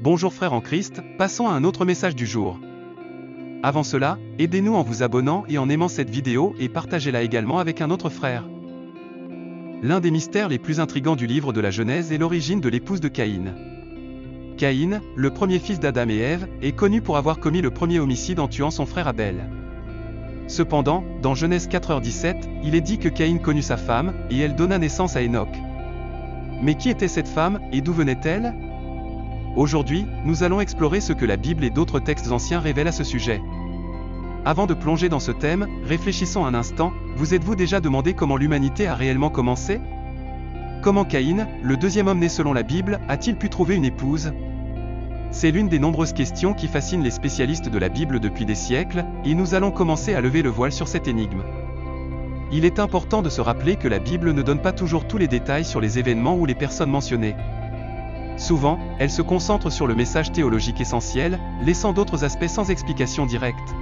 Bonjour frères en Christ, passons à un autre message du jour. Avant cela, aidez-nous en vous abonnant et en aimant cette vidéo et partagez-la également avec un autre frère. L'un des mystères les plus intrigants du livre de la Genèse est l'origine de l'épouse de Caïn. Caïn, le premier fils d'Adam et Ève, est connu pour avoir commis le premier homicide en tuant son frère Abel. Cependant, dans Genèse 4h17, il est dit que Caïn connut sa femme, et elle donna naissance à Enoch. Mais qui était cette femme, et d'où venait-elle? Aujourd'hui, nous allons explorer ce que la Bible et d'autres textes anciens révèlent à ce sujet. Avant de plonger dans ce thème, réfléchissons un instant, vous êtes-vous déjà demandé comment l'humanité a réellement commencé? Comment Caïn, le deuxième homme né selon la Bible, a-t-il pu trouver une épouse? C'est l'une des nombreuses questions qui fascinent les spécialistes de la Bible depuis des siècles, et nous allons commencer à lever le voile sur cette énigme. Il est important de se rappeler que la Bible ne donne pas toujours tous les détails sur les événements ou les personnes mentionnées. Souvent, elle se concentre sur le message théologique essentiel, laissant d'autres aspects sans explication directe.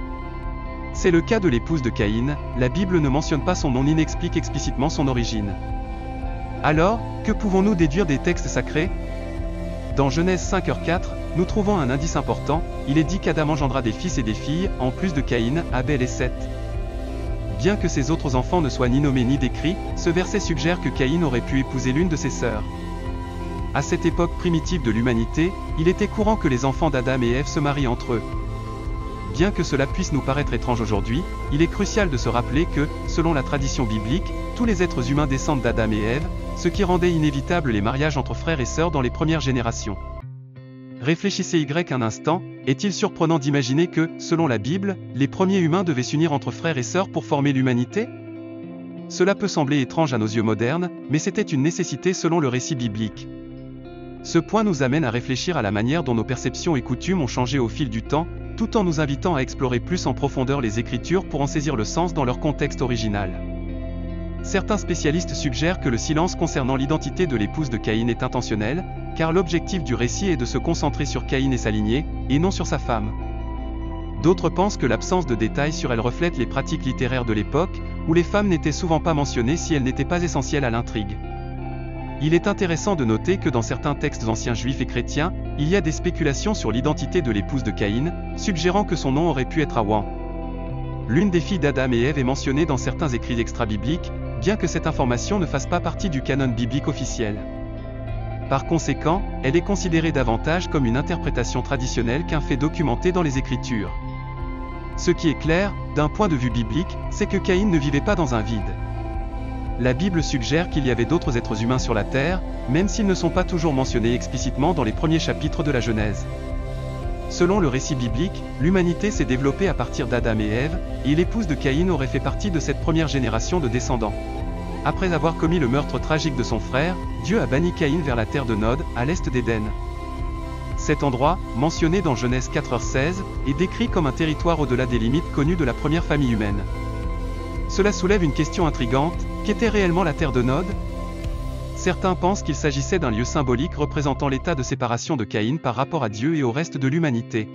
C'est le cas de l'épouse de Caïn, la Bible ne mentionne pas son nom ni n'explique explicitement son origine. Alors, que pouvons-nous déduire des textes sacrés? Dans Genèse 5h4, nous trouvons un indice important, il est dit qu'Adam engendra des fils et des filles, en plus de Caïn, Abel et Seth. Bien que ces autres enfants ne soient ni nommés ni décrits, ce verset suggère que Caïn aurait pu épouser l'une de ses sœurs. À cette époque primitive de l'humanité, il était courant que les enfants d'Adam et Ève se marient entre eux. Bien que cela puisse nous paraître étrange aujourd'hui, il est crucial de se rappeler que, selon la tradition biblique, tous les êtres humains descendent d'Adam et Ève, ce qui rendait inévitable les mariages entre frères et sœurs dans les premières générations. Réfléchissez un instant, est-il surprenant d'imaginer que, selon la Bible, les premiers humains devaient s'unir entre frères et sœurs pour former l'humanité? Cela peut sembler étrange à nos yeux modernes, mais c'était une nécessité selon le récit biblique. Ce point nous amène à réfléchir à la manière dont nos perceptions et coutumes ont changé au fil du temps, tout en nous invitant à explorer plus en profondeur les Écritures pour en saisir le sens dans leur contexte original. Certains spécialistes suggèrent que le silence concernant l'identité de l'épouse de Caïn est intentionnel, car l'objectif du récit est de se concentrer sur Caïn et sa lignée, et non sur sa femme. D'autres pensent que l'absence de détails sur elle reflète les pratiques littéraires de l'époque, où les femmes n'étaient souvent pas mentionnées si elles n'étaient pas essentielles à l'intrigue. Il est intéressant de noter que dans certains textes anciens juifs et chrétiens, il y a des spéculations sur l'identité de l'épouse de Caïn, suggérant que son nom aurait pu être Hawa. L'une des filles d'Adam et Ève est mentionnée dans certains écrits extra-bibliques, bien que cette information ne fasse pas partie du canon biblique officiel. Par conséquent, elle est considérée davantage comme une interprétation traditionnelle qu'un fait documenté dans les Écritures. Ce qui est clair, d'un point de vue biblique, c'est que Caïn ne vivait pas dans un vide. La Bible suggère qu'il y avait d'autres êtres humains sur la terre, même s'ils ne sont pas toujours mentionnés explicitement dans les premiers chapitres de la Genèse. Selon le récit biblique, l'humanité s'est développée à partir d'Adam et Ève, et l'épouse de Caïn aurait fait partie de cette première génération de descendants. Après avoir commis le meurtre tragique de son frère, Dieu a banni Caïn vers la terre de Nod, à l'est d'Éden. Cet endroit, mentionné dans Genèse 4h16, est décrit comme un territoire au-delà des limites connues de la première famille humaine. Cela soulève une question intrigante, qu'était réellement la terre de Nod? Certains pensent qu'il s'agissait d'un lieu symbolique représentant l'état de séparation de Caïn par rapport à Dieu et au reste de l'humanité.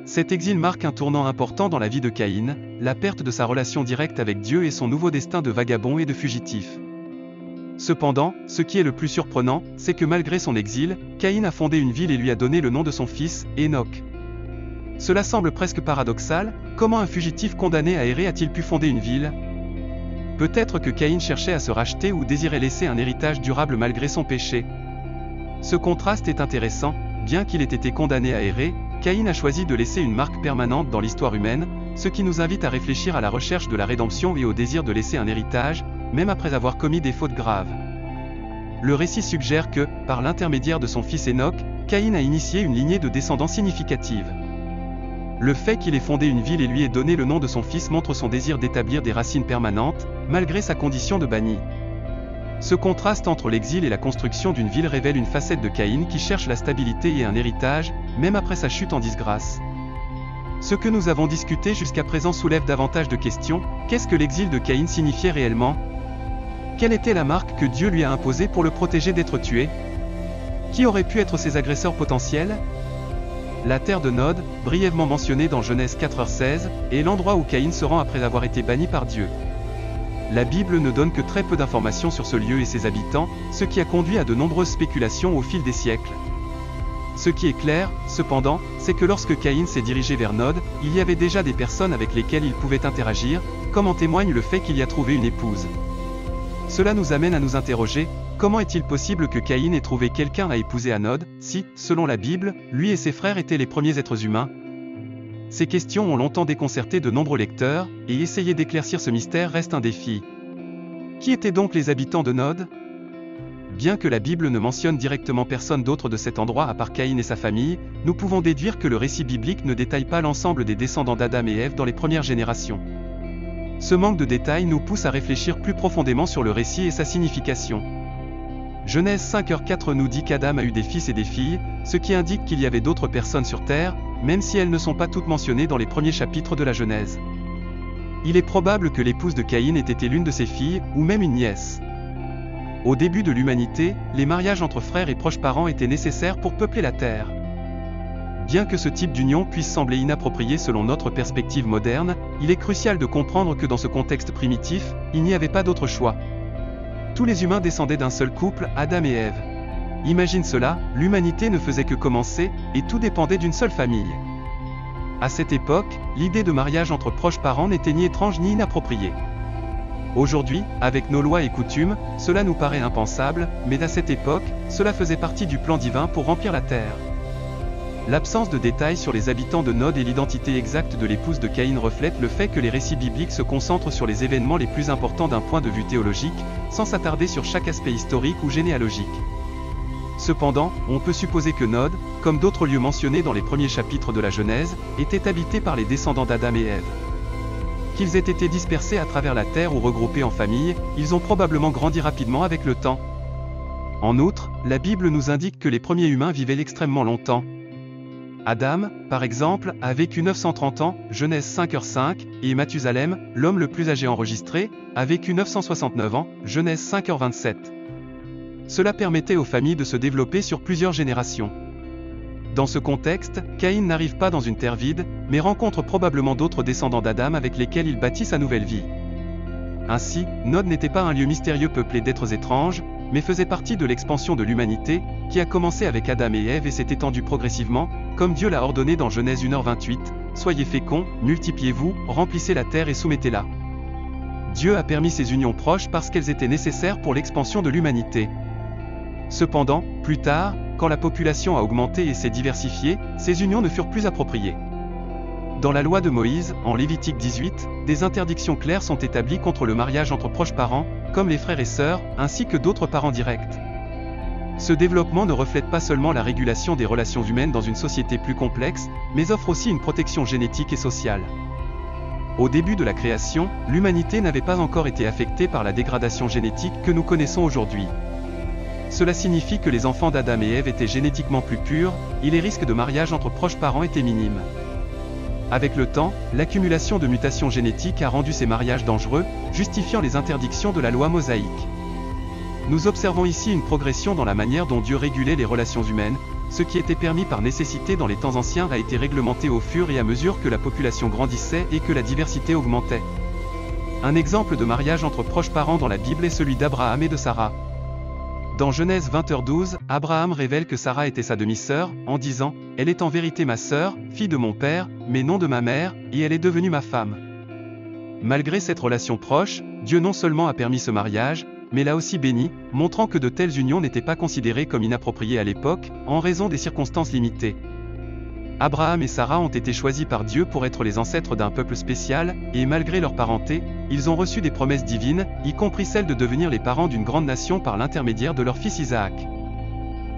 Cet exil marque un tournant important dans la vie de Caïn, la perte de sa relation directe avec Dieu et son nouveau destin de vagabond et de fugitif. Cependant, ce qui est le plus surprenant, c'est que malgré son exil, Caïn a fondé une ville et lui a donné le nom de son fils, Enoch. Cela semble presque paradoxal, comment un fugitif condamné à errer a-t-il pu fonder une ville? Peut-être que Caïn cherchait à se racheter ou désirait laisser un héritage durable malgré son péché. Ce contraste est intéressant, bien qu'il ait été condamné à errer, Caïn a choisi de laisser une marque permanente dans l'histoire humaine, ce qui nous invite à réfléchir à la recherche de la rédemption et au désir de laisser un héritage, même après avoir commis des fautes graves. Le récit suggère que, par l'intermédiaire de son fils Enoch, Caïn a initié une lignée de descendants significative. Le fait qu'il ait fondé une ville et lui ait donné le nom de son fils montre son désir d'établir des racines permanentes, malgré sa condition de banni. Ce contraste entre l'exil et la construction d'une ville révèle une facette de Caïn qui cherche la stabilité et un héritage, même après sa chute en disgrâce. Ce que nous avons discuté jusqu'à présent soulève davantage de questions. Qu'est-ce que l'exil de Caïn signifiait réellement? Quelle était la marque que Dieu lui a imposée pour le protéger d'être tué? Qui aurait pu être ses agresseurs potentiels? La terre de Nod, brièvement mentionnée dans Genèse 4h16, est l'endroit où Caïn se rend après avoir été banni par Dieu. La Bible ne donne que très peu d'informations sur ce lieu et ses habitants, ce qui a conduit à de nombreuses spéculations au fil des siècles. Ce qui est clair, cependant, c'est que lorsque Caïn s'est dirigé vers Nod, il y avait déjà des personnes avec lesquelles il pouvait interagir, comme en témoigne le fait qu'il y a trouvé une épouse. Cela nous amène à nous interroger, comment est-il possible que Caïn ait trouvé quelqu'un à épouser à Nod, si, selon la Bible, lui et ses frères étaient les premiers êtres humains? Ces questions ont longtemps déconcerté de nombreux lecteurs, et essayer d'éclaircir ce mystère reste un défi. Qui étaient donc les habitants de Nod? Bien que la Bible ne mentionne directement personne d'autre de cet endroit à part Caïn et sa famille, nous pouvons déduire que le récit biblique ne détaille pas l'ensemble des descendants d'Adam et Ève dans les premières générations. Ce manque de détails nous pousse à réfléchir plus profondément sur le récit et sa signification. Genèse 5:4 nous dit qu'Adam a eu des fils et des filles, ce qui indique qu'il y avait d'autres personnes sur terre, même si elles ne sont pas toutes mentionnées dans les premiers chapitres de la Genèse. Il est probable que l'épouse de Caïn ait été l'une de ses filles, ou même une nièce. Au début de l'humanité, les mariages entre frères et proches parents étaient nécessaires pour peupler la terre. Bien que ce type d'union puisse sembler inapproprié selon notre perspective moderne, il est crucial de comprendre que dans ce contexte primitif, il n'y avait pas d'autre choix. Tous les humains descendaient d'un seul couple, Adam et Ève. Imagine cela, l'humanité ne faisait que commencer, et tout dépendait d'une seule famille. À cette époque, l'idée de mariage entre proches parents n'était ni étrange ni inappropriée. Aujourd'hui, avec nos lois et coutumes, cela nous paraît impensable, mais à cette époque, cela faisait partie du plan divin pour remplir la terre. L'absence de détails sur les habitants de Nod et l'identité exacte de l'épouse de Caïn reflètent le fait que les récits bibliques se concentrent sur les événements les plus importants d'un point de vue théologique, sans s'attarder sur chaque aspect historique ou généalogique. Cependant, on peut supposer que Nod, comme d'autres lieux mentionnés dans les premiers chapitres de la Genèse, était habité par les descendants d'Adam et Ève. Qu'ils aient été dispersés à travers la terre ou regroupés en familles, ils ont probablement grandi rapidement avec le temps. En outre, la Bible nous indique que les premiers humains vivaient extrêmement longtemps. Adam, par exemple, a vécu 930 ans, Genèse 5h5, et Mathusalem, l'homme le plus âgé enregistré, a vécu 969 ans, Genèse 5h27. Cela permettait aux familles de se développer sur plusieurs générations. Dans ce contexte, Caïn n'arrive pas dans une terre vide, mais rencontre probablement d'autres descendants d'Adam avec lesquels il bâtit sa nouvelle vie. Ainsi, Nod n'était pas un lieu mystérieux peuplé d'êtres étranges, mais faisait partie de l'expansion de l'humanité, qui a commencé avec Adam et Ève et s'est étendue progressivement, comme Dieu l'a ordonné dans Genèse 1h28, « Soyez féconds, multipliez-vous, remplissez la terre et soumettez-la ». Dieu a permis ces unions proches parce qu'elles étaient nécessaires pour l'expansion de l'humanité. Cependant, plus tard, quand la population a augmenté et s'est diversifiée, ces unions ne furent plus appropriées. Dans la loi de Moïse, en Lévitique 18, des interdictions claires sont établies contre le mariage entre proches parents, comme les frères et sœurs, ainsi que d'autres parents directs. Ce développement ne reflète pas seulement la régulation des relations humaines dans une société plus complexe, mais offre aussi une protection génétique et sociale. Au début de la création, l'humanité n'avait pas encore été affectée par la dégradation génétique que nous connaissons aujourd'hui. Cela signifie que les enfants d'Adam et Ève étaient génétiquement plus purs, et les risques de mariage entre proches parents étaient minimes. Avec le temps, l'accumulation de mutations génétiques a rendu ces mariages dangereux, justifiant les interdictions de la loi mosaïque. Nous observons ici une progression dans la manière dont Dieu régulait les relations humaines, ce qui était permis par nécessité dans les temps anciens a été réglementé au fur et à mesure que la population grandissait et que la diversité augmentait. Un exemple de mariage entre proches parents dans la Bible est celui d'Abraham et de Sarah. Dans Genèse 20h12, Abraham révèle que Sarah était sa demi-sœur, en disant « Elle est en vérité ma sœur, fille de mon père, mais non de ma mère, et elle est devenue ma femme. » Malgré cette relation proche, Dieu non seulement a permis ce mariage, mais l'a aussi béni, montrant que de telles unions n'étaient pas considérées comme inappropriées à l'époque, en raison des circonstances limitées. Abraham et Sarah ont été choisis par Dieu pour être les ancêtres d'un peuple spécial, et malgré leur parenté, ils ont reçu des promesses divines, y compris celle de devenir les parents d'une grande nation par l'intermédiaire de leur fils Isaac.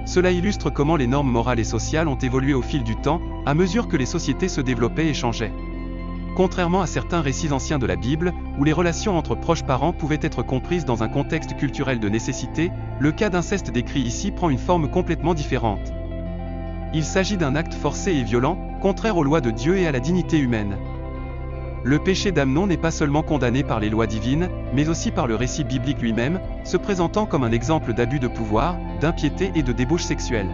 Cela illustre comment les normes morales et sociales ont évolué au fil du temps, à mesure que les sociétés se développaient et changeaient. Contrairement à certains récits anciens de la Bible, où les relations entre proches parents pouvaient être comprises dans un contexte culturel de nécessité, le cas d'inceste décrit ici prend une forme complètement différente. Il s'agit d'un acte forcé et violent, contraire aux lois de Dieu et à la dignité humaine. Le péché d'Amnon n'est pas seulement condamné par les lois divines, mais aussi par le récit biblique lui-même, se présentant comme un exemple d'abus de pouvoir, d'impiété et de débauche sexuelle.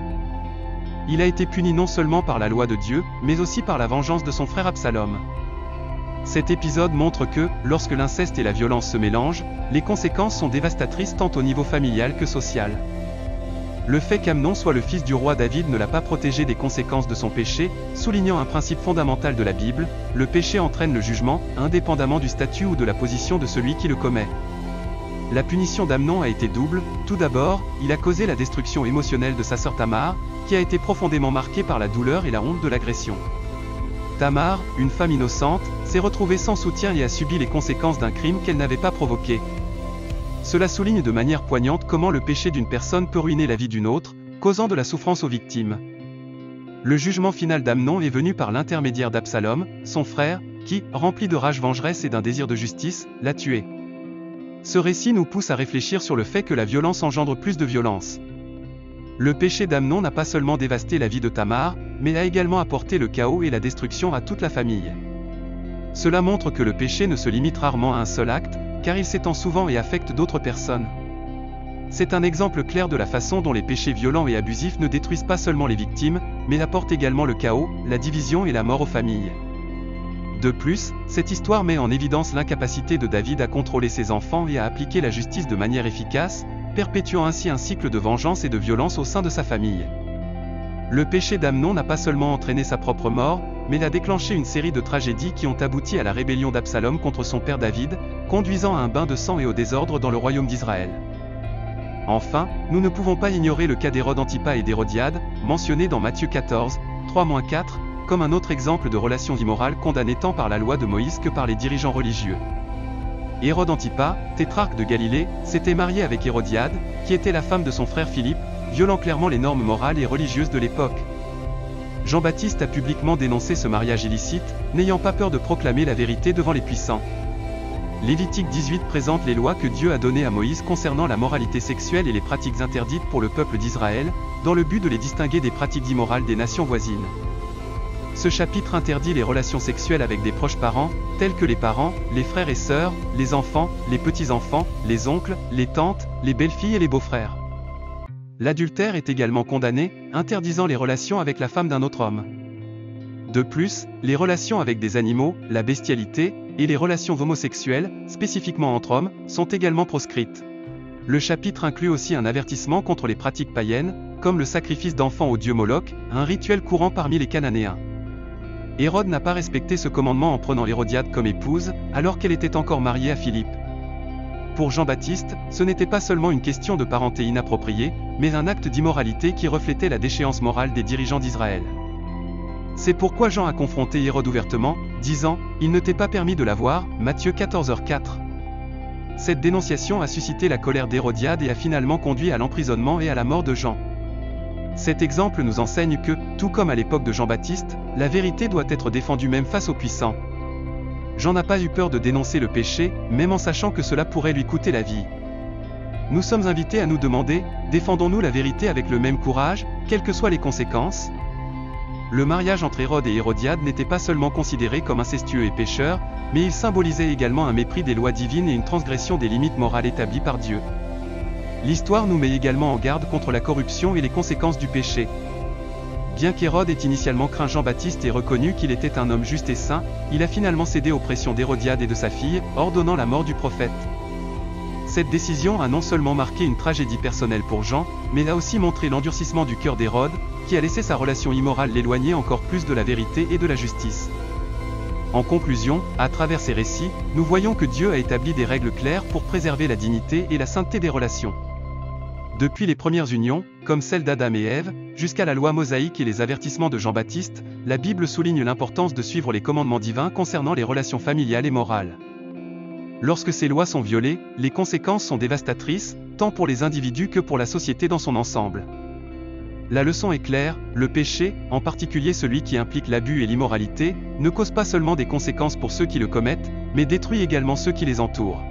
Il a été puni non seulement par la loi de Dieu, mais aussi par la vengeance de son frère Absalom. Cet épisode montre que, lorsque l'inceste et la violence se mélangent, les conséquences sont dévastatrices tant au niveau familial que social. Le fait qu'Amnon soit le fils du roi David ne l'a pas protégé des conséquences de son péché, soulignant un principe fondamental de la Bible, le péché entraîne le jugement, indépendamment du statut ou de la position de celui qui le commet. La punition d'Amnon a été double. Tout d'abord, il a causé la destruction émotionnelle de sa sœur Tamar, qui a été profondément marquée par la douleur et la honte de l'agression. Tamar, une femme innocente, s'est retrouvée sans soutien et a subi les conséquences d'un crime qu'elle n'avait pas provoqué. Cela souligne de manière poignante comment le péché d'une personne peut ruiner la vie d'une autre, causant de la souffrance aux victimes. Le jugement final d'Amnon est venu par l'intermédiaire d'Absalom, son frère, qui, rempli de rage vengeresse et d'un désir de justice, l'a tué. Ce récit nous pousse à réfléchir sur le fait que la violence engendre plus de violence. Le péché d'Amnon n'a pas seulement dévasté la vie de Tamar, mais a également apporté le chaos et la destruction à toute la famille. Cela montre que le péché ne se limite rarement à un seul acte, car il s'étend souvent et affecte d'autres personnes. C'est un exemple clair de la façon dont les péchés violents et abusifs ne détruisent pas seulement les victimes, mais apportent également le chaos, la division et la mort aux familles. De plus, cette histoire met en évidence l'incapacité de David à contrôler ses enfants et à appliquer la justice de manière efficace, perpétuant ainsi un cycle de vengeance et de violence au sein de sa famille. Le péché d'Amnon n'a pas seulement entraîné sa propre mort, mais a déclenché une série de tragédies qui ont abouti à la rébellion d'Absalom contre son père David, conduisant à un bain de sang et au désordre dans le royaume d'Israël. Enfin, nous ne pouvons pas ignorer le cas d'Hérode Antipas et d'Hérodiade, mentionné dans Matthieu 14, 3-4, comme un autre exemple de relations immorales condamnées tant par la loi de Moïse que par les dirigeants religieux. Hérode Antipas, tétrarque de Galilée, s'était marié avec Hérodiade, qui était la femme de son frère Philippe, violant clairement les normes morales et religieuses de l'époque. Jean-Baptiste a publiquement dénoncé ce mariage illicite, n'ayant pas peur de proclamer la vérité devant les puissants. Lévitique 18 présente les lois que Dieu a données à Moïse concernant la moralité sexuelle et les pratiques interdites pour le peuple d'Israël, dans le but de les distinguer des pratiques immorales des nations voisines. Ce chapitre interdit les relations sexuelles avec des proches parents, tels que les parents, les frères et sœurs, les enfants, les petits-enfants, les oncles, les tantes, les belles-filles et les beaux-frères. L'adultère est également condamné, interdisant les relations avec la femme d'un autre homme. De plus, les relations avec des animaux, la bestialité, et les relations homosexuelles, spécifiquement entre hommes, sont également proscrites. Le chapitre inclut aussi un avertissement contre les pratiques païennes, comme le sacrifice d'enfants au dieu Moloch, un rituel courant parmi les Cananéens. Hérode n'a pas respecté ce commandement en prenant Hérodiade comme épouse, alors qu'elle était encore mariée à Philippe. Pour Jean-Baptiste, ce n'était pas seulement une question de parenté inappropriée, mais un acte d'immoralité qui reflétait la déchéance morale des dirigeants d'Israël. C'est pourquoi Jean a confronté Hérode ouvertement, disant « Il ne t'est pas permis de la voir » Matthieu 14h4. Cette dénonciation a suscité la colère d'Hérodiade et a finalement conduit à l'emprisonnement et à la mort de Jean. Cet exemple nous enseigne que, tout comme à l'époque de Jean-Baptiste, la vérité doit être défendue même face aux puissants. Jean n'a pas eu peur de dénoncer le péché, même en sachant que cela pourrait lui coûter la vie. Nous sommes invités à nous demander, défendons-nous la vérité avec le même courage, quelles que soient les conséquences ? Le mariage entre Hérode et Hérodiade n'était pas seulement considéré comme incestueux et pécheur, mais il symbolisait également un mépris des lois divines et une transgression des limites morales établies par Dieu. L'histoire nous met également en garde contre la corruption et les conséquences du péché. Bien qu'Hérode ait initialement craint Jean-Baptiste et reconnu qu'il était un homme juste et saint, il a finalement cédé aux pressions d'Hérodiade et de sa fille, ordonnant la mort du prophète. Cette décision a non seulement marqué une tragédie personnelle pour Jean, mais a aussi montré l'endurcissement du cœur d'Hérode, qui a laissé sa relation immorale l'éloigner encore plus de la vérité et de la justice. En conclusion, à travers ces récits, nous voyons que Dieu a établi des règles claires pour préserver la dignité et la sainteté des relations. Depuis les premières unions, comme celle d'Adam et Ève, jusqu'à la loi mosaïque et les avertissements de Jean-Baptiste, la Bible souligne l'importance de suivre les commandements divins concernant les relations familiales et morales. Lorsque ces lois sont violées, les conséquences sont dévastatrices, tant pour les individus que pour la société dans son ensemble. La leçon est claire, le péché, en particulier celui qui implique l'abus et l'immoralité, ne cause pas seulement des conséquences pour ceux qui le commettent, mais détruit également ceux qui les entourent.